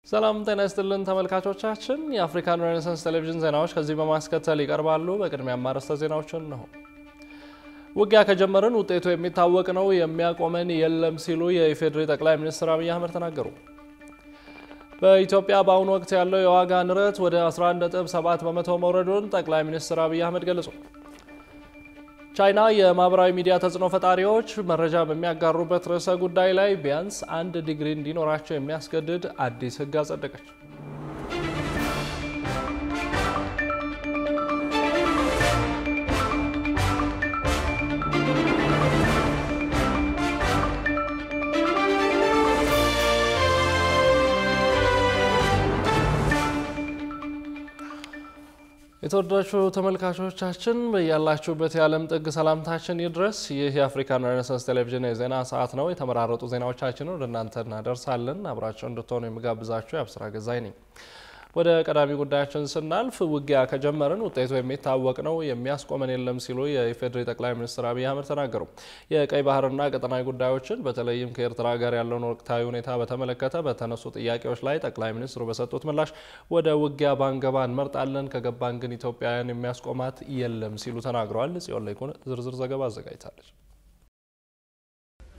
ሰላም ጤና ይስጥልን ተመልካቾቻችን የአፍሪካን ሬኔሳንስ ቴሌቪዥን ዜናዎች ከዚህ በማስከተል ይቀርባሉ በቅድሚያ ማረስተ ዜናዎችን ነው ውጊያ ከጀመረን ውጤቱ የሚታወቅ ነው የሚያቆመን የለም ሲሉ የኢፌዴሪ ጠቅላይ ሚኒስትር አብይ አህመድ ተናገሩ በኢትዮጵያ በአሁኑ ወቅት ያለው የዋጋ ንረት ወደ 11.7% መውረዱን ጠቅላይ ሚኒስትር አብይ አህመድ ገለጹ ቻይና የማህበራዊ ሚዲያ ተጽዕኖ ፈጣሪዎች መረጃ በሚያጋሩበት ርዕሰ ጉዳይ ላይ ቢያንስ 1 ዲግሪ እንዲኖራቸው የሚያስገድድ አዲስ ህግ አጸደቀች የተወደዳችሁ ተመልካቾቻችን በያላችሁበት የዓለም ጥግ ሰላምታችን ይድረስ ይህ የአፍሪካን ሬኔሳንስ ቴሌቪዥን የዜና ሰዓት ነው የተመራረጡ ዜናዎቻችንን ወደ እናንተ እናደርሳለን አብራችሁ እንድትሆኑ የምጋብዛችሁ ያብስራ ገዛይ ነኝ ወደ ቀዳሚ ጉዳያችን ስናልፍ ውጊያ ከጀመረን ውጤቱ የሚታወቅ ነው የሚያስቆመን የለም ሲሉ የኢፌዴሪ ጠቅላይ ሚኒስትር አብይ አህመድ ተናገሩ የቀይ ባህርና ቀጠናዊ ጉዳዮችን በተለይም ከኤርትራ ጋር ያለውን ወቅታዊ ሁኔታ በተመለከተ በተነሱ ጥያቄዎች ላይ ጠቅላይ ሚኒስትሩ በሰጡት ምላሽ ወደ ውጊያ ባንገባ እንመርጣለን ከገባን ግን ኢትዮጵያውያን የሚያስቆማት የለም ሲሉ ተናግረዋል ጽዮን ላይኩን ዝርዝር ዘገባ አዘጋጅታለች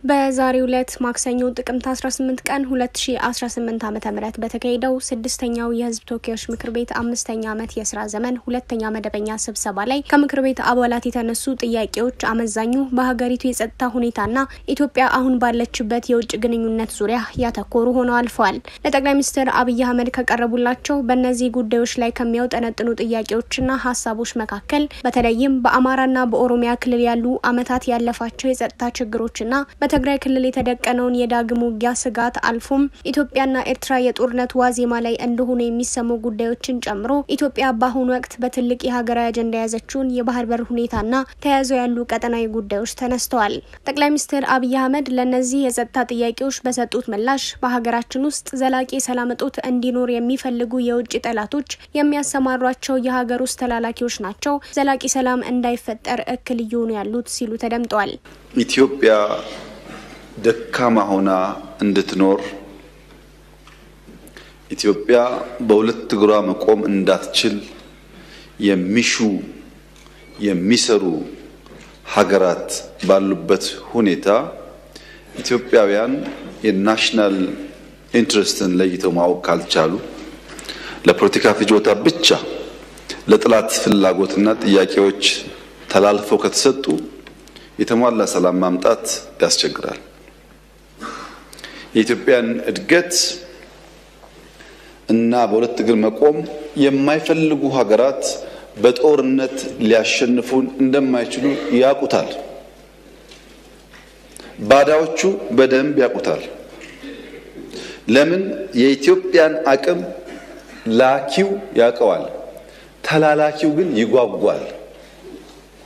በዛሬው ዕለት ማክሰኞ ጥቅምት 18 ቀን 2018 ዓ.ም በተካሄደው ስድስተኛው የህዝብ ተወካዮች ምክር ቤት 5ኛ ዓመት የሥራ ዘመን ሁለተኛ መደበኛ ስብሰባ ላይ ከምክር ቤት አባላት የተነሱ ጥያቄዎች አመዛኙ በሀገሪቱ የጸጥታ ሁኔታና ኢትዮጵያ አሁን ባለችበት የውጭ ግንኙነት ዙሪያ ያተኮሩ ሆነው አልፈዋል ለጠቅላይ ሚኒስትር አብይ አህመድ ከቀረቡላቸው በእነዚህ ጉዳዮች ላይ ከሚያውጠነጥኑ ጥያቄዎችና ሐሳቦች መካከል በተለይም በአማራና በኦሮሚያ ክልል ያሉ አመታት ያለፋቸው የጸጥታ ችግሮችና በትግራይ ክልል የተደቀነውን የዳግም ውጊያ ስጋት አልፎም ኢትዮጵያና ኤርትራ የጦርነት ዋዜማ ላይ እንደሆነ የሚሰሙ ጉዳዮችን ጨምሮ ኢትዮጵያ በአሁኑ ወቅት በትልቅ የሀገራዊ አጀንዳ ያዘችውን የባህር በር ሁኔታና ተያይዘው ያሉ ቀጠናዊ ጉዳዮች ተነስተዋል ጠቅላይ ሚኒስትር አብይ አህመድ ለነዚህ የጸጥታ ጥያቄዎች በሰጡት ምላሽ በሀገራችን ውስጥ ዘላቂ ሰላም እጦት እንዲኖር የሚፈልጉ የውጭ ጠላቶች የሚያሰማሯቸው የሀገር ውስጥ ተላላኪዎች ናቸው ዘላቂ ሰላም እንዳይፈጠር እክል እየሆኑ ያሉት ሲሉ ተደምጠዋል ኢትዮጵያ ደካማ ሆና እንድትኖር ኢትዮጵያ በሁለት እግሯ መቆም እንዳትችል የሚሹ የሚሰሩ ሀገራት ባሉበት ሁኔታ ኢትዮጵያውያን የናሽናል ኢንትረስትን ለይተው ማወቅ ካልቻሉ ለፖለቲካ ፍጆታ ብቻ ለጥላት ፍላጎትና ጥያቄዎች ተላልፈው ከተሰጡ የተሟላ ሰላም ማምጣት ያስቸግራል የኢትዮጵያን እድገት እና በሁለት እግር መቆም የማይፈልጉ ሀገራት በጦርነት ሊያሸንፉን እንደማይችሉ ያቁታል ባዳዎቹ በደንብ ያቁታል ለምን የኢትዮጵያን አቅም ላኪው ያቀዋል ተላላኪው ግን ይጓጓል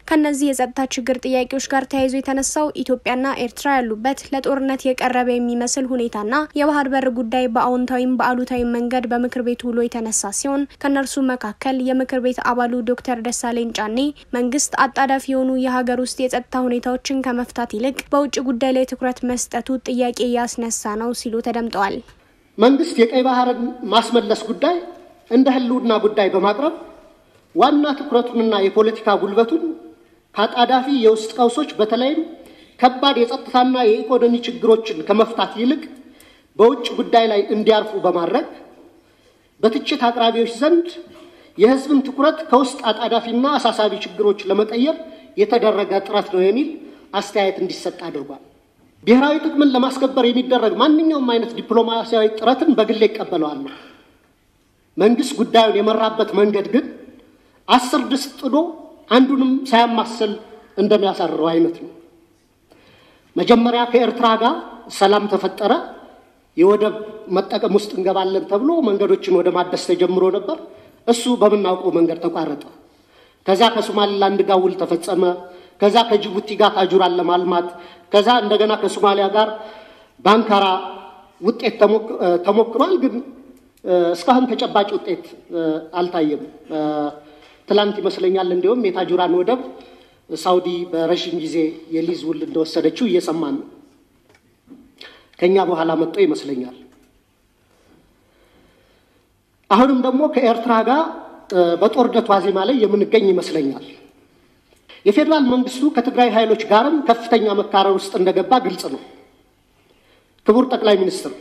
ከነዚህ የጸጥታ ችግር ጥያቄዎች ጋር ተያይዞ የተነሳው ኢትዮጵያና ኤርትራ ያሉበት ለጦርነት የቀረበ የሚመስል ሁኔታና የባህር በር ጉዳይ በአዎንታዊም በአሉታዊ መንገድ በምክር ቤቱ ውሎ የተነሳ ሲሆን ከነርሱ መካከል የምክር ቤት አባሉ ዶክተር ደሳለኝ ጫኔ መንግስት አጣዳፊ የሆኑ የሀገር ውስጥ የጸጥታ ሁኔታዎችን ከመፍታት ይልቅ በውጭ ጉዳይ ላይ ትኩረት መስጠቱ ጥያቄ ያስነሳ ነው ሲሉ ተደምጠዋል መንግስት የቀይ ባህርን ማስመለስ ጉዳይ እንደ ህልውና ጉዳይ በማቅረብ ዋና ትኩረቱንና የፖለቲካ ጉልበቱን ካጣዳፊ የውስጥ ቀውሶች በተለይም ከባድ የጸጥታና የኢኮኖሚ ችግሮችን ከመፍታት ይልቅ በውጭ ጉዳይ ላይ እንዲያርፉ በማድረግ በትችት አቅራቢዎች ዘንድ የህዝብን ትኩረት ከውስጥ አጣዳፊና አሳሳቢ ችግሮች ለመቀየር የተደረገ ጥረት ነው የሚል አስተያየት እንዲሰጥ አድርጓል ብሔራዊ ጥቅምን ለማስከበር የሚደረግ ማንኛውም አይነት ዲፕሎማሲያዊ ጥረትን በግል ይቀበላል መንግስት ጉዳዩን የመራበት መንገድ ግን 10 ድስት ጥዶ አንዱንም ሳያማስል እንደሚያሳርረው አይነት ነው መጀመሪያ ከኤርትራ ጋር ሰላም ተፈጠረ የወደብ መጠቀም ውስጥ እንገባለን ተብሎ መንገዶችን ወደ ማደስ ተጀምሮ ነበር እሱ በመናውቀው መንገድ ተቋረጠ ከዛ ከሶማሊላንድ ጋር ውል ተፈጸመ ከዛ ከጅቡቲ ጋር ታጁራን ለማልማት ከዛ እንደገና ከሶማሊያ ጋር ባንካራ ውጤት ተሞክሯል ግን እስካሁን ተጨባጭ ውጤት አልታየም ትላንት ይመስለኛል እንደውም የታጁራን ወደብ ሳውዲ በረጅም ጊዜ የሊዝ ውል እንደወሰደችው እየሰማን ነው ከኛ በኋላ መጥቶ ይመስለኛል አሁንም ደግሞ ከኤርትራ ጋር በጦርነት ዋዜማ ላይ የምንገኝ ይመስለኛል። የፌደራል መንግስቱ ከትግራይ ኃይሎች ጋርም ከፍተኛ መካረር ውስጥ እንደገባ ግልጽ ነው። ክቡር ጠቅላይ ሚኒስትር፣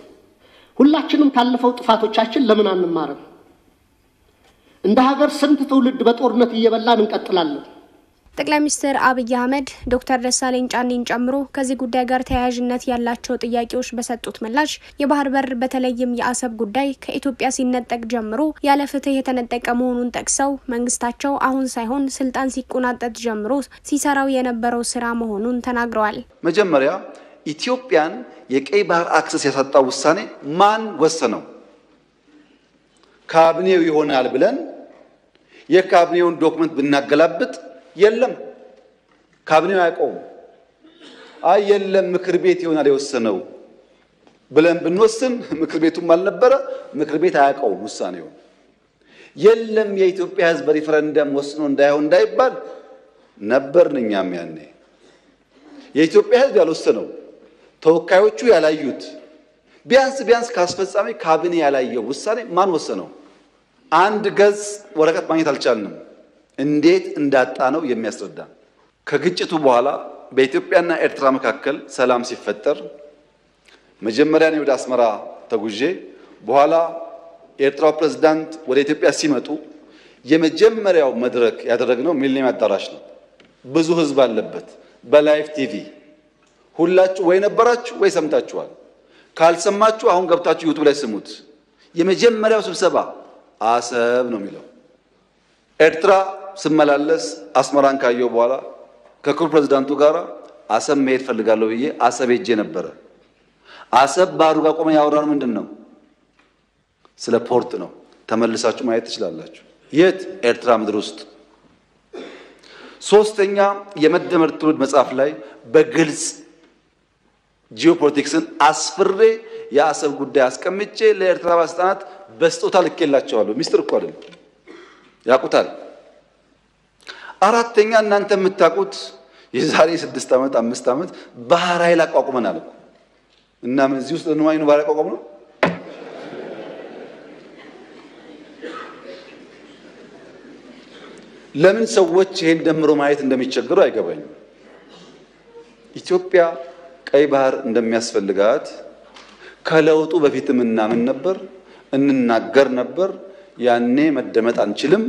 ሁላችንም ካለፈው ጥፋቶቻችን ለምን አንማርም? እንደ ሀገር ስንት ትውልድ በጦርነት እየበላን እንቀጥላለን? ጠቅላይ ሚኒስትር አብይ አህመድ ዶክተር ደሳለኝ ጫኔን ጨምሮ ከዚህ ጉዳይ ጋር ተያያዥነት ያላቸው ጥያቄዎች በሰጡት ምላሽ የባህር በር በተለይም የአሰብ ጉዳይ ከኢትዮጵያ ሲነጠቅ ጀምሮ ያለ ፍትህ የተነጠቀ መሆኑን ጠቅሰው መንግስታቸው አሁን ሳይሆን ስልጣን ሲቆናጠጥ ጀምሮ ሲሰራው የነበረው ስራ መሆኑን ተናግረዋል። መጀመሪያ ኢትዮጵያን የቀይ ባህር አክሰስ ያሳጣው ውሳኔ ማን ወሰነው? ካቢኔው ይሆናል ብለን የካቢኔውን ዶክመንት ብናገላብጥ የለም ካቢኔው ያቆም የለም ምክር ቤት ይሆናል የወሰነው ብለን ብንወስን ምክር ቤቱም አልነበረ ምክር ቤት አያቀው ውሳኔው የለም የኢትዮጵያ ህዝብ ሪፈረንደም ወስኖ እንዳይባል ነበርንኛም ያኔ የኢትዮጵያ ህዝብ ያልወሰነው ተወካዮቹ ያላዩት ቢያንስ ካስፈጻሚ ካቢኔ ያላየው ውሳኔ ማን ወሰነው? አንድ ገጽ ወረቀት ማግኘት አልቻልንም። እንዴት እንዳጣነው የሚያስረዳ ከግጭቱ በኋላ በኢትዮጵያና ኤርትራ መካከል ሰላም ሲፈጠር መጀመሪያ ነው ወደ አስመራ ተጉዤ በኋላ የኤርትራው ፕሬዝዳንት ወደ ኢትዮጵያ ሲመጡ የመጀመሪያው መድረክ ያደረግነው ሚሊኒየም አዳራሽ ነው። ብዙ ህዝብ አለበት። በላይቭ ቲቪ ሁላችሁ ወይ ነበራችሁ ወይ ሰምታችኋል። ካልሰማችሁ አሁን ገብታችሁ ዩቲዩብ ላይ ስሙት። የመጀመሪያው ስብሰባ አሰብ ነው የሚለው ኤርትራ ስመላለስ አስመራን ካየው በኋላ ከክቡር ፕሬዝዳንቱ ጋር አሰብ መሄድ ፈልጋለሁ ብዬ አሰብ ሄጄ ነበር። አሰብ ባህሩ ጋር ቆመን ያወራነው ምንድነው? ስለ ፖርት ነው። ተመልሳችሁ ማየት ትችላላችሁ። የት? ኤርትራ ምድር ውስጥ። ሶስተኛ የመደመር ትውልድ መጽሐፍ ላይ በግልጽ ጂኦፖለቲክስን አስፍሬ የአሰብ ጉዳይ አስቀምጬ ለኤርትራ ባለስልጣናት በስጦታ ልኬላቸዋለሁ። ሚስጥር እኮ አይደለም፣ ያቁታል። አራተኛ እናንተ የምታቁት የዛሬ 6 ዓመት 5 ዓመት ባህር ኃይል አቋቁመናል እኮ እና ምን እዚህ ውስጥ ነው አይኑ ባህር አቋቁመ ነው? ለምን ሰዎች ይሄን ደምሮ ማየት እንደሚቸገሩ አይገባኝም። ኢትዮጵያ ቀይ ባህር እንደሚያስፈልጋት ከለውጡ በፊትም እናምን ነበር፣ እንናገር ነበር። ያኔ መደመጥ አንችልም።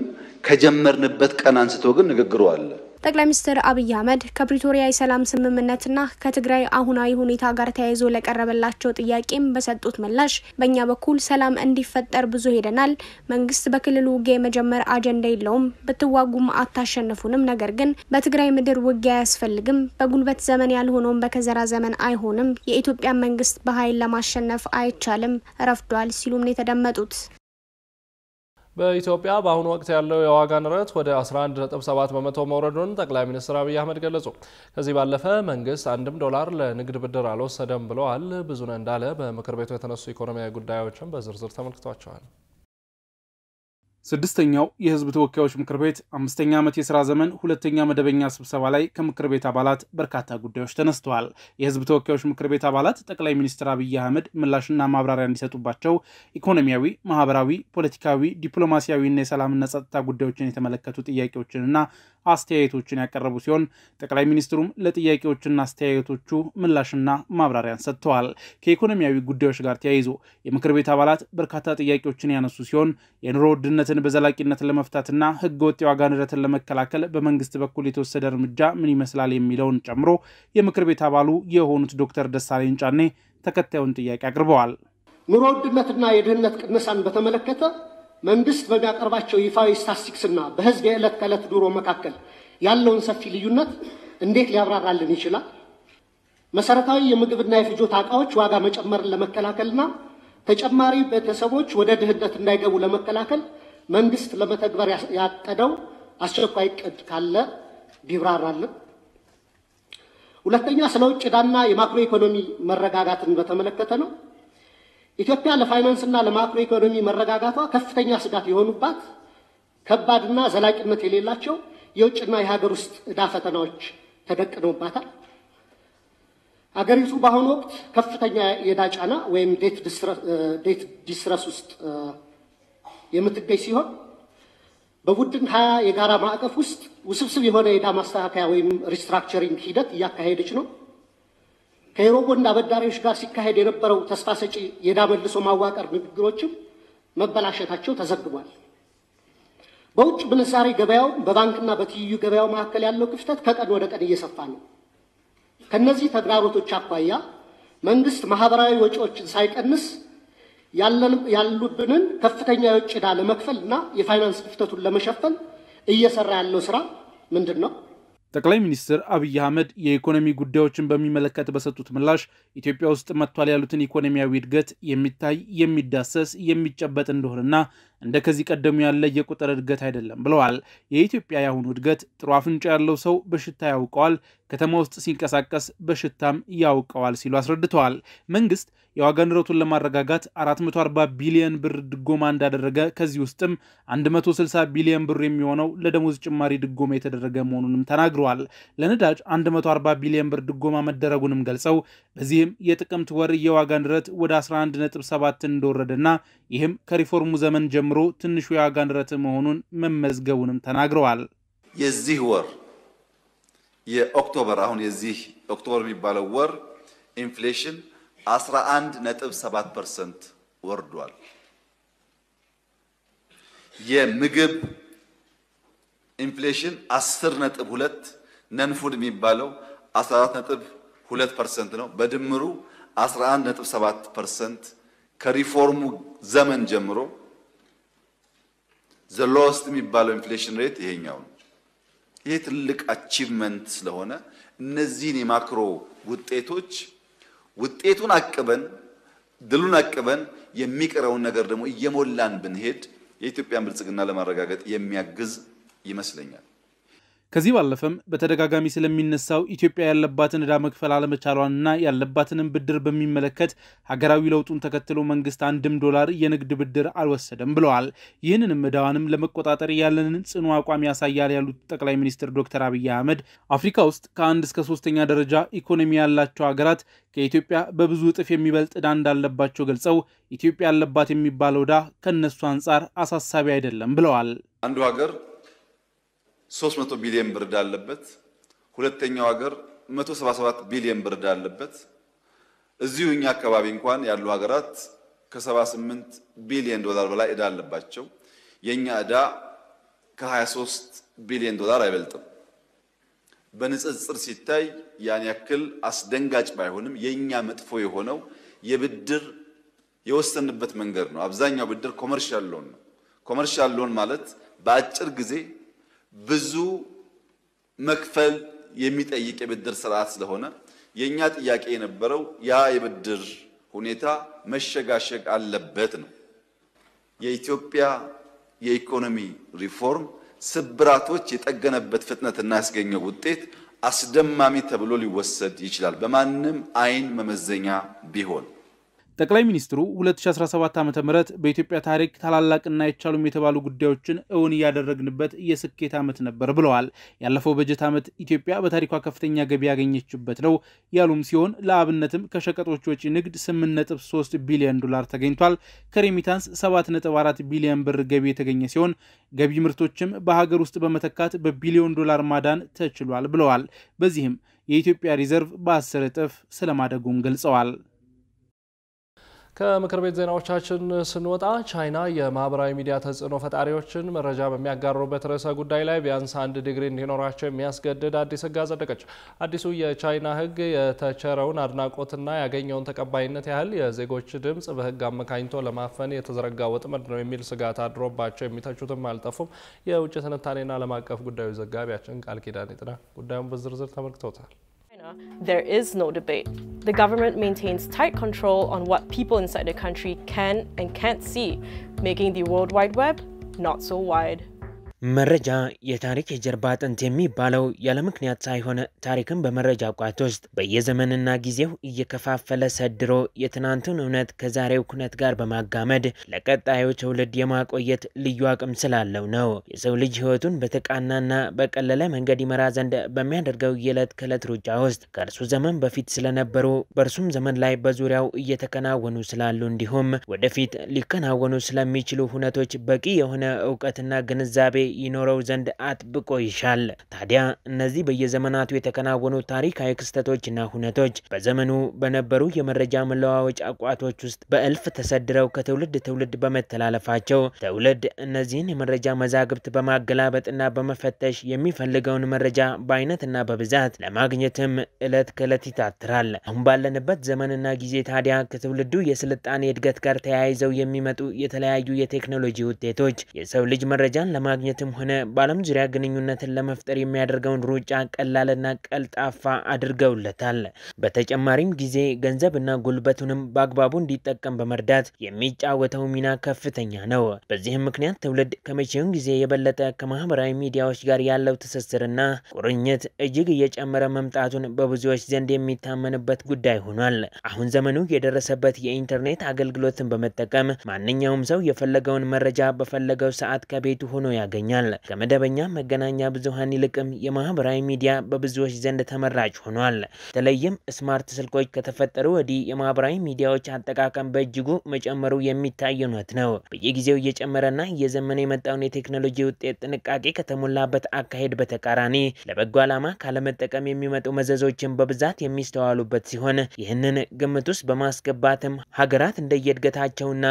ከጀመርንበት ቀን አንስቶ ግን ንግግሩ አለ። ጠቅላይ ሚኒስትር አብይ አህመድ ከፕሪቶሪያ የሰላም ስምምነትና ከትግራይ አሁናዊ ሁኔታ ጋር ተያይዞ ለቀረበላቸው ጥያቄም በሰጡት ምላሽ በእኛ በኩል ሰላም እንዲፈጠር ብዙ ሄደናል። መንግስት በክልሉ ውጊያ የመጀመር አጀንዳ የለውም። ብትዋጉም አታሸንፉንም። ነገር ግን በትግራይ ምድር ውጊያ አያስፈልግም። በጉልበት ዘመን ያልሆነውም በከዘራ ዘመን አይሆንም። የኢትዮጵያ መንግስት በኃይል ለማሸነፍ አይቻልም፣ ረፍዷል ሲሉም ነው የተደመጡት። በኢትዮጵያ በአሁኑ ወቅት ያለው የዋጋ ንረት ወደ 11.7% መውረዱን ጠቅላይ ሚኒስትር አብይ አህመድ ገለጹ። ከዚህ ባለፈ መንግስት $1 ለንግድ ብድር አልወሰደም ብለዋል። ብዙነህ እንዳለ በምክር ቤቱ የተነሱ ኢኮኖሚያዊ ጉዳዮችን በዝርዝር ተመልክቷቸዋል። ስድስተኛው የህዝብ ተወካዮች ምክር ቤት 5ኛ ዓመት የሥራ ዘመን ሁለተኛ መደበኛ ስብሰባ ላይ ከምክር ቤት አባላት በርካታ ጉዳዮች ተነስተዋል። የህዝብ ተወካዮች ምክር ቤት አባላት ጠቅላይ ሚኒስትር አብይ አህመድ ምላሽና ማብራሪያ እንዲሰጡባቸው ኢኮኖሚያዊ፣ ማህበራዊ፣ ፖለቲካዊ፣ ዲፕሎማሲያዊና የሰላምና ጸጥታ ጉዳዮችን የተመለከቱ ጥያቄዎችንና አስተያየቶችን ያቀረቡ ሲሆን ጠቅላይ ሚኒስትሩም ለጥያቄዎችና አስተያየቶቹ ምላሽና ማብራሪያን ሰጥተዋል። ከኢኮኖሚያዊ ጉዳዮች ጋር ተያይዞ የምክር ቤት አባላት በርካታ ጥያቄዎችን ያነሱ ሲሆን የኑሮ ውድነትን በዘላቂነት ለመፍታትና ህገወጥ የዋጋ ንረትን ለመከላከል በመንግስት በኩል የተወሰደ እርምጃ ምን ይመስላል የሚለውን ጨምሮ የምክር ቤት አባሉ የሆኑት ዶክተር ደሳለኝ ጫኔ ተከታዩን ጥያቄ አቅርበዋል። ኑሮ ውድነትና የድህነት ቅነሳን በተመለከተ መንግስት በሚያቀርባቸው ይፋዊ ስታቲስቲክስና በህዝብ የዕለት ከዕለት ኑሮ መካከል ያለውን ሰፊ ልዩነት እንዴት ሊያብራራልን ይችላል? መሰረታዊ የምግብና የፍጆታ ዕቃዎች ዋጋ መጨመርን ለመከላከልና ተጨማሪ ቤተሰቦች ወደ ድህነት እንዳይገቡ ለመከላከል መንግስት ለመተግበር ያቀደው አስቸኳይ ዕቅድ ካለ ቢብራራልን። ሁለተኛ ስለ ውጭ ዕዳና የማክሮ ኢኮኖሚ መረጋጋትን በተመለከተ ነው። ኢትዮጵያ ለፋይናንስና ለማክሮ ኢኮኖሚ መረጋጋቷ ከፍተኛ ስጋት የሆኑባት ከባድና ዘላቂነት የሌላቸው የውጭና የሀገር ውስጥ ዕዳ ፈተናዎች ተደቅነውባታል። አገሪቱ በአሁኑ ወቅት ከፍተኛ የዕዳ ጫና ወይም ዴት ዲስትረስ ውስጥ የምትገኝ ሲሆን በቡድን 20 የጋራ ማዕቀፍ ውስጥ ውስብስብ የሆነ የዕዳ ማስተካከያ ወይም ሪስትራክቸሪንግ ሂደት እያካሄደች ነው። ከዩሮቦንድ አበዳሪዎች ጋር ሲካሄድ የነበረው ተስፋ ሰጪ የዕዳ መልሶ ማዋቀር ንግግሮችም መበላሸታቸው ተዘግቧል። በውጭ ምንዛሪ ገበያው በባንክና በትይዩ ገበያው መካከል ያለው ክፍተት ከቀን ወደ ቀን እየሰፋ ነው። ከነዚህ ተግዳሮቶች አኳያ መንግስት ማህበራዊ ወጪዎችን ሳይቀንስ ያሉብንን ከፍተኛ የውጭ ዕዳ ለመክፈልና የፋይናንስ ክፍተቱን ለመሸፈን እየሰራ ያለው ስራ ምንድነው? ጠቅላይ ሚኒስትር አብይ አህመድ የኢኮኖሚ ጉዳዮችን በሚመለከት በሰጡት ምላሽ ኢትዮጵያ ውስጥ መጥቷል ያሉትን ኢኮኖሚያዊ እድገት የሚታይ የሚዳሰስ የሚጨበጥ እንደሆነና እንደ ከዚህ ቀደሙ ያለ የቁጥር እድገት አይደለም ብለዋል። የኢትዮጵያ ያሁኑ እድገት ጥሩ አፍንጫ ያለው ሰው በሽታ ያውቀዋል፣ ከተማ ውስጥ ሲንቀሳቀስ በሽታም ያውቀዋል ሲሉ አስረድተዋል። መንግስት የዋጋ ንረቱን ለማረጋጋት 440 ቢሊዮን ብር ድጎማ እንዳደረገ ከዚህ ውስጥም 160 ቢሊዮን ብር የሚሆነው ለደሞዝ ጭማሪ ድጎማ የተደረገ መሆኑንም ተናግረዋል። ለነዳጅ 140 ቢሊዮን ብር ድጎማ መደረጉንም ገልጸው በዚህም የጥቅምት ወር የዋጋ ንረት ወደ 11.7 እንደወረደና ይህም ከሪፎርሙ ዘመን ጀምሮ ትንሹ የዋጋ ንረት መሆኑን መመዝገቡንም ተናግረዋል። የዚህ ወር የኦክቶበር አሁን የዚህ ኦክቶበር የሚባለው ወር ኢንፍሌሽን 11.7% ወርዷል። የምግብ ኢንፍሌሽን 10.2 ነንፉድ የሚባለው 14.2% ነው። በድምሩ 11.7% ከሪፎርሙ ዘመን ጀምሮ the lowest የሚባለው ኢንፍሌሽን ሬት ይሄኛው ነው። ይሄ ትልቅ አቺቭመንት ስለሆነ እነዚህን የማክሮ ውጤቱን አቅበን ድሉን አቅበን የሚቀረውን ነገር ደግሞ እየሞላን ብንሄድ የኢትዮጵያን ብልጽግና ለማረጋገጥ የሚያግዝ ይመስለኛል። ከዚህ ባለፈም በተደጋጋሚ ስለሚነሳው ኢትዮጵያ ያለባትን ዕዳ መክፈል አለመቻሏንና ያለባትንም ብድር በሚመለከት ሀገራዊ ለውጡን ተከትሎ መንግስት $1 የንግድ ብድር አልወሰደም ብለዋል። ይህንንም ዕዳዋንም ለመቆጣጠር ያለንን ጽኑ አቋም ያሳያል ያሉት ጠቅላይ ሚኒስትር ዶክተር አብይ አህመድ አፍሪካ ውስጥ ከ1 እስከ 3ኛ ደረጃ ኢኮኖሚ ያላቸው ሀገራት ከኢትዮጵያ በብዙ እጥፍ የሚበልጥ ዕዳ እንዳለባቸው ገልጸው ኢትዮጵያ ያለባት የሚባለው ዕዳ ከነሱ አንጻር አሳሳቢ አይደለም ብለዋል። አንዱ ሀገር 300 ቢሊዮን ብር ዕዳ አለበት። ሁለተኛው ሀገር 177 ቢሊዮን ብር ዕዳ አለበት። እዚሁ እኛ አካባቢ እንኳን ያሉ ሀገራት ከ78 ቢሊዮን ዶላር በላይ ዕዳ አለባቸው። የኛ ዕዳ ከ23 ቢሊዮን ዶላር አይበልጥም። በንጽጽር ሲታይ ያን ያክል አስደንጋጭ ባይሆንም የኛ መጥፎ የሆነው የብድር የወሰንበት መንገድ ነው። አብዛኛው ብድር ኮመርሻል ሎን ነው። ኮመርሻል ሎን ማለት በአጭር ጊዜ ብዙ መክፈል የሚጠይቅ የብድር ስርዓት ስለሆነ የኛ ጥያቄ የነበረው ያ የብድር ሁኔታ መሸጋሸግ አለበት ነው። የኢትዮጵያ የኢኮኖሚ ሪፎርም ስብራቶች የጠገነበት ፍጥነትና ያስገኘው ውጤት አስደማሚ ተብሎ ሊወሰድ ይችላል በማንም አይን መመዘኛ ቢሆን። ጠቅላይ ሚኒስትሩ 2017 ዓ.ም በኢትዮጵያ ታሪክ ታላላቅና የቻሉም የተባሉ ጉዳዮችን እውን ያደረግንበት የስኬት ዓመት ነበር ብለዋል። ያለፈው በጀት ዓመት ኢትዮጵያ በታሪኳ ከፍተኛ ገቢ ያገኘችበት ነው ያሉም ሲሆን ለአብነትም ከሸቀጦች ወጪ ንግድ $8.3 ቢሊዮን ተገኝቷል። ከሬሚታንስ 7.4 ቢሊዮን ብር ገቢ የተገኘ ሲሆን ገቢ ምርቶችም በሀገር ውስጥ በመተካት በቢሊዮን ዶላር ማዳን ተችሏል ብለዋል። በዚህም የኢትዮጵያ ሪዘርቭ በ10 እጥፍ ስለማደጉም ገልጸዋል። ከምክር ቤት ዜናዎቻችን ስንወጣ ቻይና የማህበራዊ ሚዲያ ተጽዕኖ ፈጣሪዎችን መረጃ በሚያጋሩበት ርዕሰ ጉዳይ ላይ ቢያንስ 1 ዲግሪ እንዲኖራቸው የሚያስገድድ አዲስ ሕግ አጸደቀች። አዲሱ የቻይና ሕግ የተቸረውን አድናቆትና ያገኘውን ተቀባይነት ያህል የዜጎች ድምጽ በሕግ አመካኝቶ ለማፈን የተዘረጋ ወጥመድ ነው የሚል ስጋት አድሮባቸው የሚተቹትም አልጠፉም። የውጭ ትንታኔና ዓለም አቀፍ ጉዳዮች ዘጋቢያችን ቃል ኪዳን ይጥና ጉዳዩን በዝርዝር ተመልክቶታል። There is no debate. The government maintains tight control on what people inside the country can and can't see, making the World Wide Web not so wide. መረጃ የታሪክ የጀርባ አጥንት የሚባለው ያለ ምክንያት ሳይሆን ታሪክን በመረጃ ቋት ውስጥ በየዘመንና ጊዜው እየከፋፈለ ሰድሮ የትናንቱን እውነት ከዛሬው ኩነት ጋር በማጋመድ ለቀጣዩ ትውልድ የማቆየት ልዩ አቅም ስላለው ነው። የሰው ልጅ ህይወቱን በተቃናና በቀለለ መንገድ ይመራ ዘንድ በሚያደርገው የዕለት ከዕለት ሩጫ ውስጥ ከእርሱ ዘመን በፊት ስለነበሩ በእርሱም ዘመን ላይ በዙሪያው እየተከናወኑ ስላሉ እንዲሁም ወደፊት ሊከናወኑ ስለሚችሉ ሁነቶች በቂ የሆነ እውቀትና ግንዛቤ ይኖረው ዘንድ አጥብቆ ይሻል። ታዲያ እነዚህ በየዘመናቱ የተከናወኑ ታሪካዊ ክስተቶችና ሁነቶች በዘመኑ በነበሩ የመረጃ መለዋወጫ ቋቶች ውስጥ በእልፍ ተሰድረው ከትውልድ ትውልድ በመተላለፋቸው ትውልድ እነዚህን የመረጃ መዛግብት በማገላበጥና በመፈተሽ የሚፈልገውን መረጃ በአይነትና በብዛት ለማግኘትም እለት ከእለት ይታትራል። አሁን ባለንበት ዘመንና ጊዜ ታዲያ ከትውልዱ የስልጣኔ እድገት ጋር ተያይዘው የሚመጡ የተለያዩ የቴክኖሎጂ ውጤቶች የሰው ልጅ መረጃን ለማግኘት ሆነ በዓለም ዙሪያ ግንኙነትን ለመፍጠር የሚያደርገውን ሩጫ ቀላልና ቀልጣፋ አድርገውለታል። በተጨማሪም ጊዜ ገንዘብና ጉልበቱንም በአግባቡ እንዲጠቀም በመርዳት የሚጫወተው ሚና ከፍተኛ ነው። በዚህም ምክንያት ትውልድ ከመቼውም ጊዜ የበለጠ ከማህበራዊ ሚዲያዎች ጋር ያለው ትስስርና ቁርኝት እጅግ እየጨመረ መምጣቱን በብዙዎች ዘንድ የሚታመንበት ጉዳይ ሆኗል። አሁን ዘመኑ የደረሰበት የኢንተርኔት አገልግሎትን በመጠቀም ማንኛውም ሰው የፈለገውን መረጃ በፈለገው ሰዓት ከቤቱ ሆኖ ያገኛል። ከመደበኛ መገናኛ ብዙሃን ይልቅም የማህበራዊ ሚዲያ በብዙዎች ዘንድ ተመራጭ ሆኗል። በተለይም ስማርት ስልኮች ከተፈጠሩ ወዲህ የማህበራዊ ሚዲያዎች አጠቃቀም በእጅጉ መጨመሩ የሚታይ ነው። በየጊዜው እየጨመረና እየዘመነ የመጣውን የቴክኖሎጂ ውጤት ጥንቃቄ ከተሞላበት አካሄድ በተቃራኒ ለበጎ ዓላማ ካለመጠቀም የሚመጡ መዘዞችን በብዛት የሚስተዋሉበት ሲሆን ይህንን ግምት ውስጥ በማስገባትም ሀገራት እንደየእድገታቸውና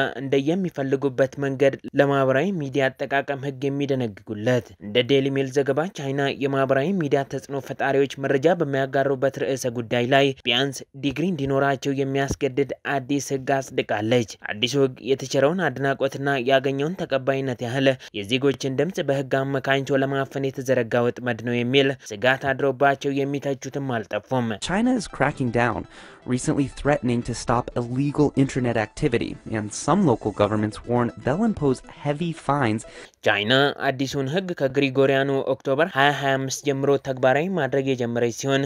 እንደየሚፈልጉበት መንገድ ለማህበራዊ ሚዲያ አጠቃቀም ህግ የሚደነግጉለት። እንደ ዴሊ ሜል ዘገባ ቻይና የማህበራዊ ሚዲያ ተጽዕኖ ፈጣሪዎች መረጃ በሚያጋሩበት ርዕሰ ጉዳይ ላይ ቢያንስ ዲግሪ እንዲኖራቸው የሚያስገድድ አዲስ ህግ አጽድቃለች። አዲሱ ህግ የተቸረውን አድናቆትና ያገኘውን ተቀባይነት ያህል የዜጎችን ድምጽ በህግ አመካኝቶ ለማፈን የተዘረጋ ወጥመድ ነው የሚል ስጋት አድሮባቸው የሚተቹትም አልጠፉም። China is cracking down, recently threatening to stop illegal internet activity, and some local governments warn they'll impose heavy fines. ቻይና አዲሱን ህግ ከግሪጎሪያኑ ኦክቶበር 2025 ጀምሮ ተግባራዊ ማድረግ የጀመረች ሲሆን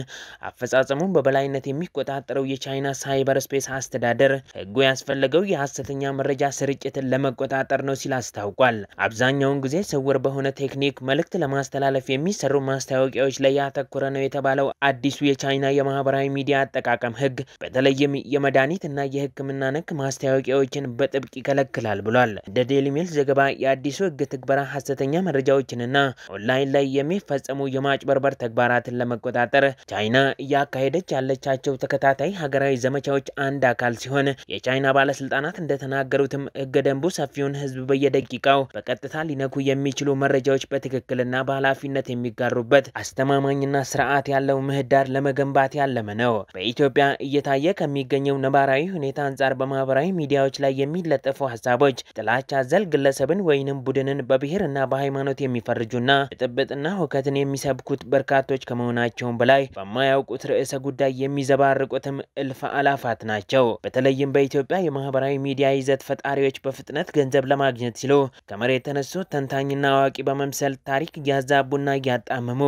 አፈጻጸሙን በበላይነት የሚቆጣጠረው የቻይና ሳይበር ስፔስ አስተዳደር ህጉ ያስፈለገው የሐሰተኛ መረጃ ስርጭትን ለመቆጣጠር ነው ሲል አስታውቋል። አብዛኛውን ጊዜ ስውር በሆነ ቴክኒክ መልእክት ለማስተላለፍ የሚሰሩ ማስታወቂያዎች ላይ ያተኮረ ነው የተባለው አዲሱ የቻይና የማህበራዊ ሚዲያ አጠቃቀም ህግ በተለይም የመድኃኒትና የህክምና ነክ ማስታወቂያዎችን በጥብቅ ይከለክላል ብሏል። እንደ ዴሊ ሜል ዘገባ የአዲሱ ህግ ትግበራ ሐሰተኛ መረጃዎችንና ኦንላይን ላይ የሚፈጸሙ የማጭበርበር ተግባራትን ለመቆጣጠር ቻይና እያካሄደች ያለቻቸው ተከታታይ ሀገራዊ ዘመቻዎች አንድ አካል ሲሆን የቻይና ባለስልጣናት እንደተናገሩትም ህገ ደንቡ ሰፊውን ህዝብ በየደቂቃው በቀጥታ ሊነኩ የሚችሉ መረጃዎች በትክክልና በኃላፊነት የሚጋሩበት አስተማማኝና ስርዓት ያለው ምህዳር ለመገንባት ያለመ ነው። በኢትዮጵያ እየታየ ከሚገኘው ነባራዊ ሁኔታ አንጻር በማህበራዊ ሚዲያዎች ላይ የሚለጠፉ ሐሳቦች ጥላቻ ዘል ግለሰብን ወይንም ቡድንን በብሔርና በሃይማኖት የሚፈርጁና ጥብጥና ሁከትን የሚሰብኩት በርካቶች ከመሆናቸውም በላይ በማያውቁት ርዕሰ ጉዳይ የሚዘባርቁትም እልፍ አላፋት ናቸው። በተለይም በኢትዮጵያ የማህበራዊ ሚዲያ ይዘት ፈጣሪዎች በፍጥነት ገንዘብ ለማግኘት ሲሉ ከመሬት ተነሱ ተንታኝና አዋቂ በመምሰል ታሪክ እያዛቡና እያጣመሙ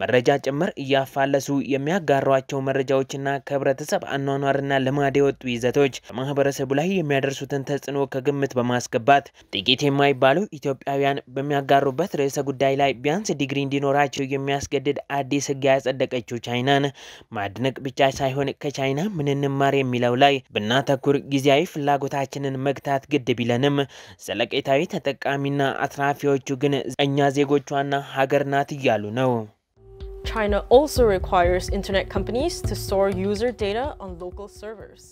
መረጃ ጭምር እያፋለሱ የሚያጋሯቸው መረጃዎችና ከህብረተሰብ አኗኗርና ልማድ የወጡ ይዘቶች በማህበረሰቡ ላይ የሚያደርሱትን ተጽዕኖ ከግምት በማስገባት ጥቂት የማይባሉ ኢትዮጵያውያን በሚያጋሩበት ርዕሰ ጉዳይ ላይ ቢያንስ ዲግሪ እንዲኖራቸው የሚያስገድድ አዲስ ህግ ያጸደቀችው ቻይናን ማድነቅ ብቻ ሳይሆን ከቻይና ምን እንማር የሚለው ላይ ብናተኩር ጊዜያዊ ፍላጎታችንን መግታት ግድ ቢለንም ዘለቄታዊ ተጠቃሚና አትራፊዎቹ ግን እኛ ዜጎቿና ሀገር ናት እያሉ ነው። China also requires internet companies to store user data on local servers.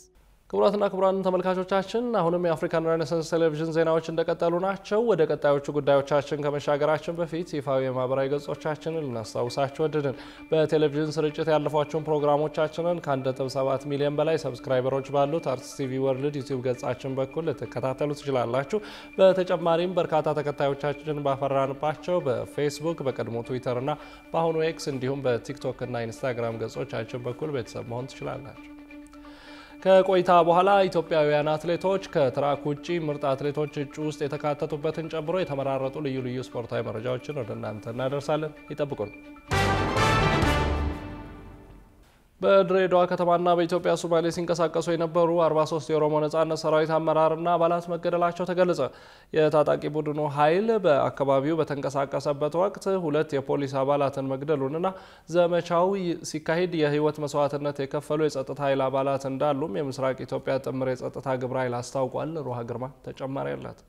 ክቡራትና ክቡራን ተመልካቾቻችን አሁንም የአፍሪካን ሬኔሳንስ ቴሌቪዥን ዜናዎች እንደቀጠሉ ናቸው። ወደ ቀጣዮቹ ጉዳዮቻችን ከመሻገራችን በፊት ይፋዊ የማህበራዊ ገጾቻችንን ልናስታውሳችሁ ወደድን። በቴሌቪዥን ስርጭት ያለፏቸውን ፕሮግራሞቻችንን ከ1.7 ሚሊዮን በላይ ሰብስክራይበሮች ባሉት አርትስ ቲቪ ወርልድ ዩቲዩብ ገጻችን በኩል ልትከታተሉ ትችላላችሁ። በተጨማሪም በርካታ ተከታዮቻችንን ባፈራንባቸው በፌስቡክ፣ በቀድሞ ትዊተር እና በአሁኑ ኤክስ እንዲሁም በቲክቶክ እና ኢንስታግራም ገጾቻችን በኩል ቤተሰብ መሆን ትችላላችሁ። ከቆይታ በኋላ ኢትዮጵያውያን አትሌቶች ከትራክ ውጪ ምርጥ አትሌቶች እጩ ውስጥ የተካተቱበትን ጨምሮ የተመራረጡ ልዩ ስፖርታዊ መረጃዎችን ወደ እናንተ እናደርሳለን። ይጠብቁን። በድሬዳዋ ከተማና በኢትዮጵያ ሶማሌ ሲንቀሳቀሱ የነበሩ 43 የኦሮሞ ነጻነት ሰራዊት አመራርና አባላት መገደላቸው ተገለጸ። የታጣቂ ቡድኑ ኃይል በአካባቢው በተንቀሳቀሰበት ወቅት 2 የፖሊስ አባላትን መግደሉንና ዘመቻው ሲካሄድ የህይወት መስዋዕትነት የከፈሉ የጸጥታ ኃይል አባላት እንዳሉም የምስራቅ ኢትዮጵያ ጥምር የጸጥታ ግብረ ኃይል አስታውቋል። ሩሃ ግርማ ተጨማሪ አላት።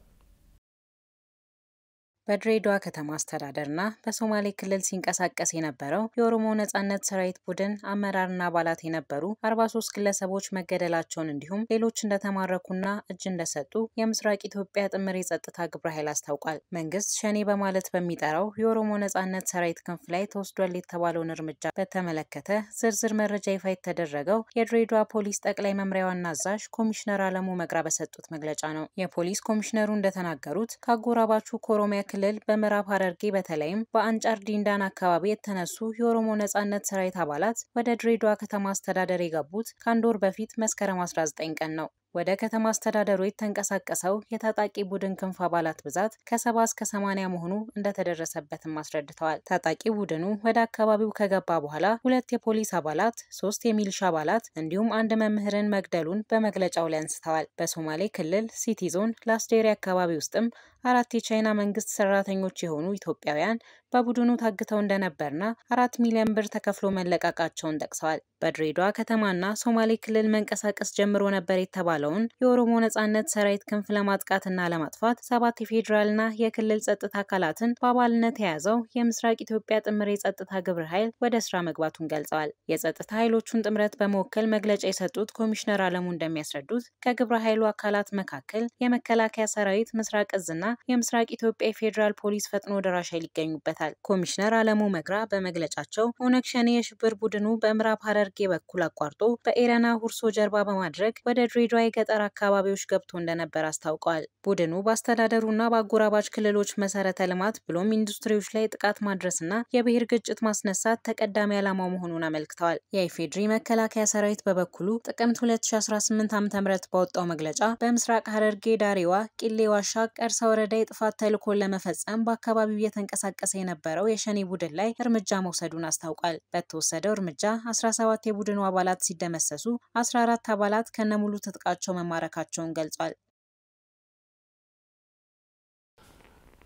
በድሬዳዋ ከተማ አስተዳደርና በሶማሌ ክልል ሲንቀሳቀስ የነበረው የኦሮሞ ነጻነት ሰራዊት ቡድን አመራርና አባላት የነበሩ 43 ግለሰቦች መገደላቸውን እንዲሁም ሌሎች እንደተማረኩና እጅ እንደሰጡ የምስራቅ ኢትዮጵያ ጥምር የጸጥታ ግብረ ኃይል አስታውቋል። መንግስት ሸኔ በማለት በሚጠራው የኦሮሞ ነጻነት ሰራዊት ክንፍ ላይ ተወስዷል የተባለውን እርምጃ በተመለከተ ዝርዝር መረጃ ይፋ የተደረገው የድሬዳዋ ፖሊስ ጠቅላይ መምሪያ ዋና አዛዥ ኮሚሽነር አለሙ መግራ በሰጡት መግለጫ ነው። የፖሊስ ኮሚሽነሩ እንደተናገሩት ከአጎራባቹ ከኦሮሚያ ክልል በምዕራብ ሐረርጌ በተለይም በአንጫር ዲንዳን አካባቢ የተነሱ የኦሮሞ ነጻነት ሰራዊት አባላት ወደ ድሬዳዋ ከተማ አስተዳደር የገቡት ከአንድ ወር በፊት መስከረም 19 ቀን ነው። ወደ ከተማ አስተዳደሩ የተንቀሳቀሰው የታጣቂ ቡድን ክንፍ አባላት ብዛት ከ70 እስከ 80 መሆኑ እንደተደረሰበትም አስረድተዋል። ታጣቂ ቡድኑ ወደ አካባቢው ከገባ በኋላ 2 የፖሊስ አባላት፣ 3 የሚሊሻ አባላት እንዲሁም 1 መምህርን መግደሉን በመግለጫው ላይ አንስተዋል። በሶማሌ ክልል ሲቲ ዞን ላስዴሪ አካባቢ ውስጥም 4 የቻይና መንግስት ሰራተኞች የሆኑ ኢትዮጵያውያን በቡድኑ ታግተው እንደነበርና 4 ሚሊዮን ብር ተከፍሎ መለቀቃቸውን ጠቅሰዋል። በድሬዳዋ ከተማና ሶማሌ ክልል መንቀሳቀስ ጀምሮ ነበር የተባለውን የኦሮሞ ነጻነት ሰራዊት ክንፍ ለማጥቃትና ለማጥፋት 7 የፌዴራልና የክልል ጸጥታ አካላትን በአባልነት የያዘው የምስራቅ ኢትዮጵያ ጥምር የጸጥታ ግብረ ኃይል ወደ ስራ መግባቱን ገልጸዋል። የጸጥታ ኃይሎቹን ጥምረት በመወከል መግለጫ የሰጡት ኮሚሽነር አለሙ እንደሚያስረዱት ከግብረ ኃይሉ አካላት መካከል የመከላከያ ሰራዊት ምስራቅ እዝና የምስራቅ ኢትዮጵያ የፌዴራል ፖሊስ ፈጥኖ ደራሽ ኃይል ይገኙበታል። ኮሚሽነር አለሙ መግራ በመግለጫቸው ኦነግ ሸኔ የሽብር ቡድኑ በምዕራብ ሐረርጌ በኩል አቋርጦ በኤረና ሁርሶ ጀርባ በማድረግ ወደ ድሬዳዋ የገጠር አካባቢዎች ገብቶ እንደነበር አስታውቀዋል። ቡድኑ በአስተዳደሩና በአጎራባች ክልሎች መሰረተ ልማት ብሎም ኢንዱስትሪዎች ላይ ጥቃት ማድረስና የብሔር ግጭት ማስነሳት ተቀዳሚ ዓላማው መሆኑን አመልክተዋል። የኢፌድሪ መከላከያ ሰራዊት በበኩሉ ጥቅምት 2018 ዓ.ም ባወጣው መግለጫ በምስራቅ ሐረርጌ ዳሬዋ ቂሌ ዋሻ ቀርሳ ወረዳ የጥፋት ተልዕኮን ለመፈጸም በአካባቢው እየተንቀሳቀሰ የነበረው የሸኔ ቡድን ላይ እርምጃ መውሰዱን አስታውቋል። በተወሰደው እርምጃ 17 የቡድኑ አባላት ሲደመሰሱ 14 አባላት ከነሙሉ ትጥቃቸው መማረካቸውን ገልጿል።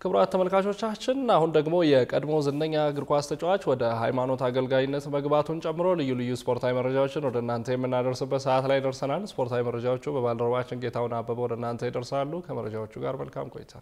ክቡራት ተመልካቾቻችን አሁን ደግሞ የቀድሞ ዝነኛ እግር ኳስ ተጫዋች ወደ ሃይማኖት አገልጋይነት መግባቱን ጨምሮ ልዩ ስፖርታዊ መረጃዎችን ወደ እናንተ የምናደርስበት ሰዓት ላይ ደርሰናል። ስፖርታዊ መረጃዎቹ በባልደረባችን ጌታውን አበበ ወደ እናንተ ይደርሳሉ። ከመረጃዎቹ ጋር መልካም ቆይታ።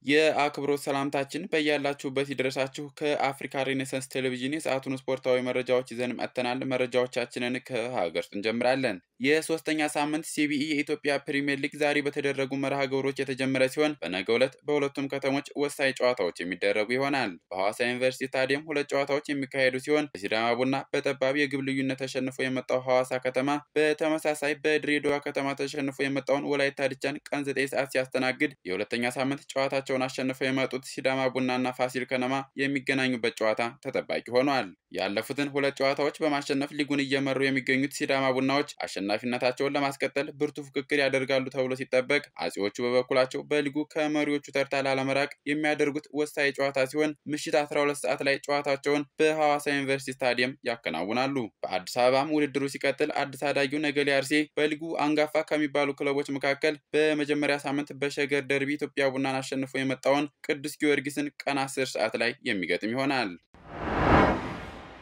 የአክብሮት ሰላምታችን በያላችሁበት ይድረሳችሁ። ከአፍሪካ ሬኔሳንስ ቴሌቪዥን የሰዓቱን ስፖርታዊ መረጃዎች ይዘን መጥተናል። መረጃዎቻችንን ከሀገር ውስጥ እንጀምራለን። የሶስተኛ ሳምንት ሲቢኢ የኢትዮጵያ ፕሪሚየር ሊግ ዛሬ በተደረጉ መርሃ ግብሮች የተጀመረ ሲሆን በነገው ዕለት በሁለቱም ከተሞች ወሳኝ ጨዋታዎች የሚደረጉ ይሆናል። በሐዋሳ ዩኒቨርሲቲ ስታዲየም 2 ጨዋታዎች የሚካሄዱ ሲሆን በሲዳማ ቡና በጠባብ የግብ ልዩነት ተሸንፎ የመጣው ሐዋሳ ከተማ በተመሳሳይ በድሬዳዋ ከተማ ተሸንፎ የመጣውን ወላይታ ዲቻን ቀን 9 ሰዓት ሲያስተናግድ የሁለተኛ ሳምንት ጨዋታቸውን አሸንፈው የመጡት ሲዳማ ቡናና ፋሲል ከነማ የሚገናኙበት ጨዋታ ተጠባቂ ሆኗል። ያለፉትን 2 ጨዋታዎች በማሸነፍ ሊጉን እየመሩ የሚገኙት ሲዳማ ቡናዎች አሸናፊነታቸውን ለማስቀጠል ብርቱ ፍክክር ያደርጋሉ ተብሎ ሲጠበቅ፣ አጼዎቹ በበኩላቸው በሊጉ ከመሪዎቹ ተርታ ላለመራቅ የሚያደርጉት ወሳኝ ጨዋታ ሲሆን ምሽት 12 ሰዓት ላይ ጨዋታቸውን በሐዋሳ ዩኒቨርሲቲ ስታዲየም ያከናውናሉ። በአዲስ አበባም ውድድሩ ሲቀጥል አዲስ አዳጊው ነገሌ አርሲ በሊጉ አንጋፋ ከሚባሉ ክለቦች መካከል በመጀመሪያ ሳምንት በሸገር ደርቢ ኢትዮጵያ ቡናን አሸንፎ የመጣውን ቅዱስ ጊዮርጊስን ቀን 10 ሰዓት ላይ የሚገጥም ይሆናል።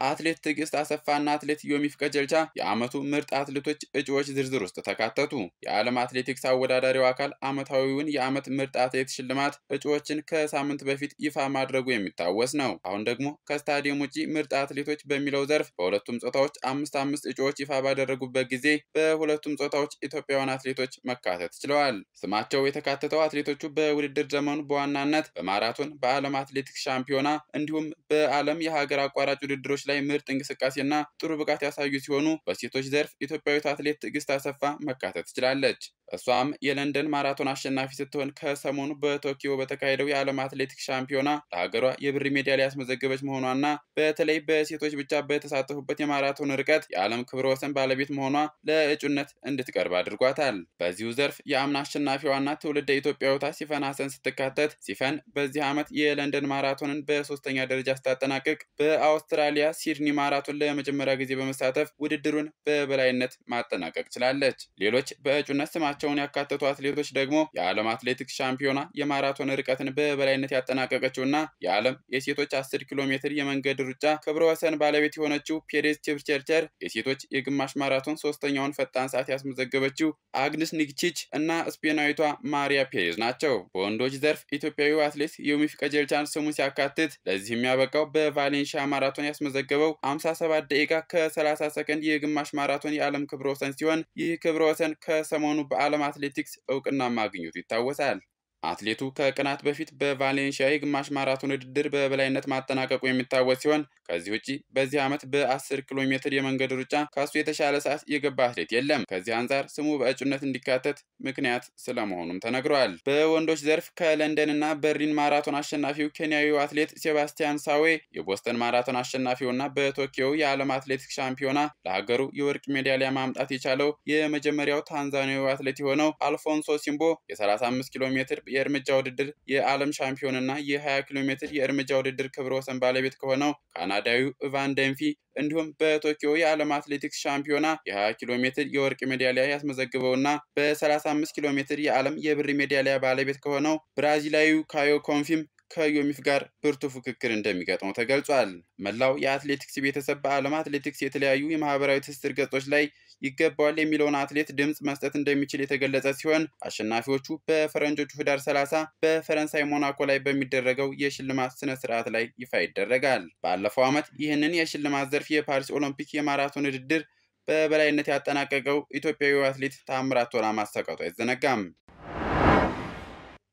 አትሌት ትዕግስት አሰፋና አትሌት ዮሚፍ ቀጀልቻ የዓመቱ ምርጥ አትሌቶች እጩዎች ዝርዝር ውስጥ ተካተቱ። የዓለም አትሌቲክስ አወዳዳሪው አካል ዓመታዊውን የዓመት ምርጥ አትሌት ሽልማት እጩዎችን ከሳምንት በፊት ይፋ ማድረጉ የሚታወስ ነው። አሁን ደግሞ ከስታዲየም ውጪ ምርጥ አትሌቶች በሚለው ዘርፍ በሁለቱም ጾታዎች 5 እጩዎች ይፋ ባደረጉበት ጊዜ በሁለቱም ጾታዎች ኢትዮጵያውያን አትሌቶች መካተት ችለዋል። ስማቸው የተካተተው አትሌቶቹ በውድድር ዘመኑ በዋናነት በማራቶን፣ በዓለም አትሌቲክስ ሻምፒዮና እንዲሁም በዓለም የሀገር አቋራጭ ውድድሮች ላይ ምርጥ እንቅስቃሴና ጥሩ ብቃት ያሳዩ ሲሆኑ በሴቶች ዘርፍ ኢትዮጵያዊት አትሌት ትዕግስት አሰፋ መካተት ትችላለች። እሷም የለንደን ማራቶን አሸናፊ ስትሆን ከሰሞኑ በቶኪዮ በተካሄደው የዓለም አትሌቲክስ ሻምፒዮና ለሀገሯ የብር ሜዳሊያ ያስመዘገበች መሆኗና በተለይ በሴቶች ብቻ በተሳተፉበት የማራቶን ርቀት የዓለም ክብረ ወሰን ባለቤት መሆኗ ለእጩነት እንድትቀርብ አድርጓታል። በዚሁ ዘርፍ የአምና አሸናፊዋና ትውልደ ኢትዮጵያዊቷ ሲፈን ሀሰን ስትካተት ሲፈን በዚህ ዓመት የለንደን ማራቶንን በ3ኛ ደረጃ ስታጠናቅቅ በአውስትራሊያ ሲድኒ ማራቶን ለመጀመሪያ ጊዜ በመሳተፍ ውድድሩን በበላይነት ማጠናቀቅ ችላለች። ሌሎች በእጩነት ስማቸውን ያካተቱ አትሌቶች ደግሞ የዓለም አትሌቲክስ ሻምፒዮና የማራቶን ርቀትን በበላይነት ያጠናቀቀችውና የዓለም የሴቶች 10 ኪሎ ሜትር የመንገድ ሩጫ ክብረ ወሰን ባለቤት የሆነችው ፔሬዝ ቼፕቸርቸር፣ የሴቶች የግማሽ ማራቶን 3ኛውን ፈጣን ሰዓት ያስመዘገበችው አግነስ ኒግቺች እና ስፔናዊቷ ማሪያ ፔሬዝ ናቸው። በወንዶች ዘርፍ ኢትዮጵያዊው አትሌት ዮሚፍ ቀጀልቻን ስሙን ሲያካትት ለዚህ የሚያበቃው በቫሌንሺያ ማራቶን ያስመዘገበው 57 ደቂቃ ከ30 ሰከንድ የግማሽ ማራቶን የዓለም ክብረ ወሰን ሲሆን ይህ ክብረ ወሰን ከሰሞኑ በዓለም አትሌቲክስ እውቅና ማግኘቱ ይታወሳል። አትሌቱ ከቀናት በፊት በቫሌንሺያ የግማሽ ማራቶን ውድድር በበላይነት ማጠናቀቁ የሚታወስ ሲሆን ከዚህ ውጪ በዚህ ዓመት በ10 ኪሎ ሜትር የመንገድ ሩጫ ካሱ የተሻለ ሰዓት የገባ አትሌት የለም። ከዚህ አንጻር ስሙ በእጩነት እንዲካተት ምክንያት ስለመሆኑም ተነግሯል። በወንዶች ዘርፍ ከለንደንና በርሊን ማራቶን አሸናፊው ኬንያዊው አትሌት ሴባስቲያን ሳዌ፣ የቦስተን ማራቶን አሸናፊውና በቶኪዮ የዓለም አትሌቲክስ ሻምፒዮና ለሀገሩ የወርቅ ሜዳሊያ ማምጣት የቻለው የመጀመሪያው ታንዛኒያዊ አትሌት የሆነው አልፎንሶ ሲምቦ የ35 ኪሎ ሜትር የእርምጃ ውድድር የዓለም ሻምፒዮንና የ20 ኪሎ ሜትር የእርምጃ ውድድር ክብረ ወሰን ባለቤት ከሆነው ካናዳዊው ቫን ደንፊ እንዲሁም በቶኪዮ የዓለም አትሌቲክስ ሻምፒዮና የ20 ኪሎ ሜትር የወርቅ ሜዳሊያ ያስመዘግበውና በ35 ኪሎ ሜትር የዓለም የብር ሜዳሊያ ባለቤት ከሆነው ብራዚላዊው ካዮ ኮንፊም ከዮሚፍ ጋር ብርቱ ፍክክር እንደሚገጥመው ተገልጿል። መላው የአትሌቲክስ ቤተሰብ በዓለም አትሌቲክስ የተለያዩ የማህበራዊ ትስስር ገጾች ላይ ይገባዋል የሚለውን አትሌት ድምጽ መስጠት እንደሚችል የተገለጸ ሲሆን አሸናፊዎቹ በፈረንጆቹ ህዳር 30 በፈረንሳይ ሞናኮ ላይ በሚደረገው የሽልማት ስነ ስርዓት ላይ ይፋ ይደረጋል። ባለፈው ዓመት ይህንን የሽልማት ዘርፍ የፓሪስ ኦሎምፒክ የማራቶን ውድድር በበላይነት ያጠናቀቀው ኢትዮጵያዊው አትሌት ታምራት ቶላ ማሳካቱ አይዘነጋም።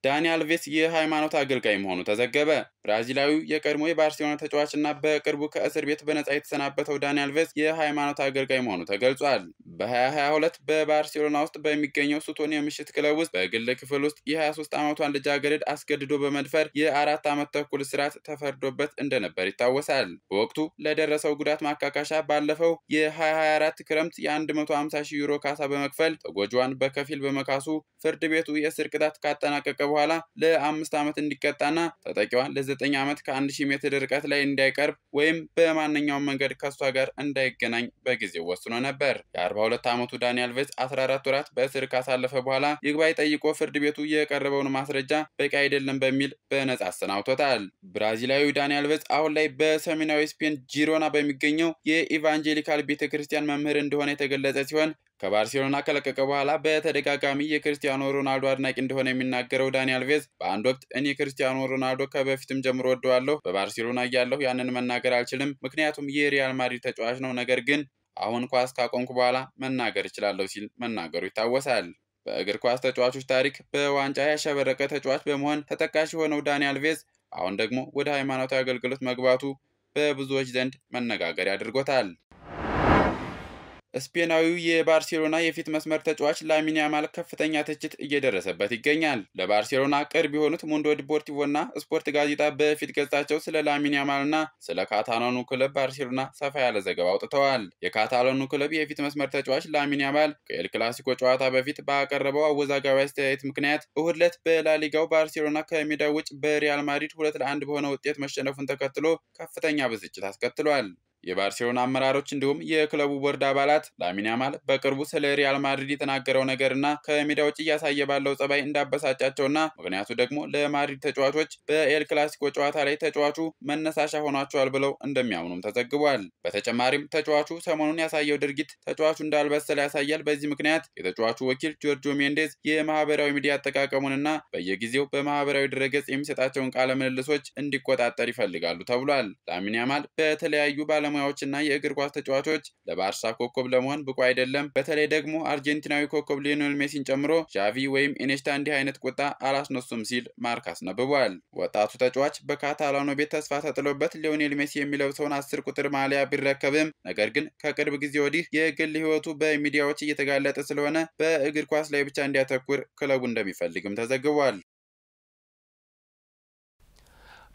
ዳኒ አልቬስ የሃይማኖት አገልጋይ መሆኑ ተዘገበ። ብራዚላዊው የቀድሞ የባርሴሎና ተጫዋችና በቅርቡ ከእስር ቤት በነጻ የተሰናበተው ዳኒ አልቬስ የሃይማኖት አገልጋይ መሆኑ ተገልጿል። በ2022 በባርሴሎና ውስጥ በሚገኘው ሱቶን የምሽት ክለብ ውስጥ በግል ክፍል ውስጥ የ23 ዓመቷን ልጃገረድ አስገድዶ በመድፈር የ4 ዓመት ተኩል እስራት ተፈርዶበት እንደነበር ይታወሳል። በወቅቱ ለደረሰው ጉዳት ማካካሻ ባለፈው የ2024 ክረምት የ150,000 ዩሮ ካሳ በመክፈል ተጎጂዋን በከፊል በመካሱ ፍርድ ቤቱ የእስር ቅጣት ካጠናቀቀ በኋላ ለ5 ዓመት እንዲቀጣና ተጠቂዋን ለ9 ዓመት ከ1000 ሜትር ርቀት ላይ እንዳይቀርብ ወይም በማንኛውም መንገድ ከሷ ጋር እንዳይገናኝ በጊዜው ወስኖ ነበር። የ42 ዓመቱ ዳኒ አልቬዝ 14 ወራት በእስር ካሳለፈ በኋላ ይግባኝ ጠይቆ ፍርድ ቤቱ የቀረበውን ማስረጃ በቂ አይደለም በሚል በነጻ አሰናብቶታል። ብራዚላዊው ዳኒ አልቬዝ አሁን ላይ በሰሜናዊ ስፔን ጂሮና በሚገኘው የኢቫንጀሊካል ቤተክርስቲያን መምህር እንደሆነ የተገለጸ ሲሆን ከባርሴሎና ከለቀቀ በኋላ በተደጋጋሚ የክርስቲያኖ ሮናልዶ አድናቂ እንደሆነ የሚናገረው ዳኒ አልቬዝ በአንድ ወቅት እኔ ክርስቲያኖ ሮናልዶ ከበፊትም ጀምሮ ወደዋለሁ፣ በባርሴሎና እያለሁ ያንን መናገር አልችልም፣ ምክንያቱም የሪያል ማድሪድ ተጫዋች ነው፣ ነገር ግን አሁን ኳስ ካቆምኩ በኋላ መናገር እችላለሁ ሲል መናገሩ ይታወሳል። በእግር ኳስ ተጫዋቾች ታሪክ በዋንጫ ያሸበረቀ ተጫዋች በመሆን ተጠቃሽ የሆነው ዳኒ አልቬዝ አሁን ደግሞ ወደ ሃይማኖታዊ አገልግሎት መግባቱ በብዙዎች ዘንድ መነጋገሪያ አድርጎታል። ስፔናዊው የባርሴሎና የፊት መስመር ተጫዋች ላሚን ያማል ከፍተኛ ትችት እየደረሰበት ይገኛል። ለባርሴሎና ቅርብ የሆኑት ሙንዶ ዲፖርቲቮና ስፖርት ጋዜጣ በፊት ገጻቸው ስለ ላሚን ያማልና ስለ ካታላኑ ክለብ ባርሴሎና ሰፋ ያለ ዘገባ አውጥተዋል። የካታላኑ ክለብ የፊት መስመር ተጫዋች ላሚን ያማል ከኤል ክላሲኮ ጨዋታ በፊት ባቀረበው አወዛጋቢ አስተያየት ምክንያት እሁድ ዕለት በላሊጋው ባርሴሎና ከሜዳው ውጭ በሪያል ማድሪድ 2-1 በሆነ ውጤት መሸነፉን ተከትሎ ከፍተኛ ብስጭት አስከትሏል። የባርሴሎና አመራሮች እንዲሁም የክለቡ ቦርድ አባላት ላሚን ያማል በቅርቡ ስለ ሪያል ማድሪድ የተናገረው ነገርና ከሜዳ ውጭ እያሳየ ባለው ጸባይ እንዳበሳጫቸውና ምክንያቱ ደግሞ ለማድሪድ ተጫዋቾች በኤል ክላሲኮ ጨዋታ ላይ ተጫዋቹ መነሳሻ ሆኗቸዋል ብለው እንደሚያምኑም ተዘግቧል። በተጨማሪም ተጫዋቹ ሰሞኑን ያሳየው ድርጊት ተጫዋቹ እንዳልበሰለ ያሳያል። በዚህ ምክንያት የተጫዋቹ ወኪል ጆርጆ ሜንዴዝ የማህበራዊ ሚዲያ አጠቃቀሙንና በየጊዜው በማህበራዊ ድረገጽ የሚሰጣቸውን ቃለ ምልልሶች እንዲቆጣጠር ይፈልጋሉ ተብሏል። ላሚን ያማል በተለያዩ ባለሙያዎችና የእግር ኳስ ተጫዋቾች ለባርሳ ኮከብ ለመሆን ብቁ አይደለም። በተለይ ደግሞ አርጀንቲናዊ ኮከብ ሊዮኔል ሜሲን ጨምሮ ዣቪ ወይም ኢኔስታ እንዲህ አይነት ቁጣ አላስነሱም ሲል ማርካ አስነብቧል። ወጣቱ ተጫዋች በካታላኖ ቤት ተስፋ ተጥሎበት ሊዮኔል ሜሲ የሚለብሰውን 10 ቁጥር ማሊያ ቢረከብም ነገር ግን ከቅርብ ጊዜ ወዲህ የግል ህይወቱ በሚዲያዎች እየተጋለጠ ስለሆነ በእግር ኳስ ላይ ብቻ እንዲያተኩር ክለቡ እንደሚፈልግም ተዘግቧል።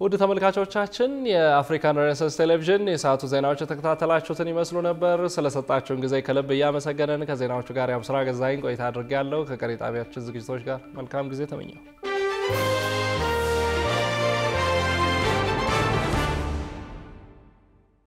ውድ ተመልካቾቻችን የአፍሪካን ሬኔሳንስ ቴሌቪዥን የሰዓቱ ዜናዎች የተከታተላችሁትን ይመስሉ ነበር። ስለሰጣችሁን ጊዜ ከልብ እያመሰገንን ከዜናዎቹ ጋር ያምስራ ገዛኸኝ ቆይታ አድርጌያለሁ። ከቀሪ ጣቢያችን ዝግጅቶች ጋር መልካም ጊዜ ተመኘሁ።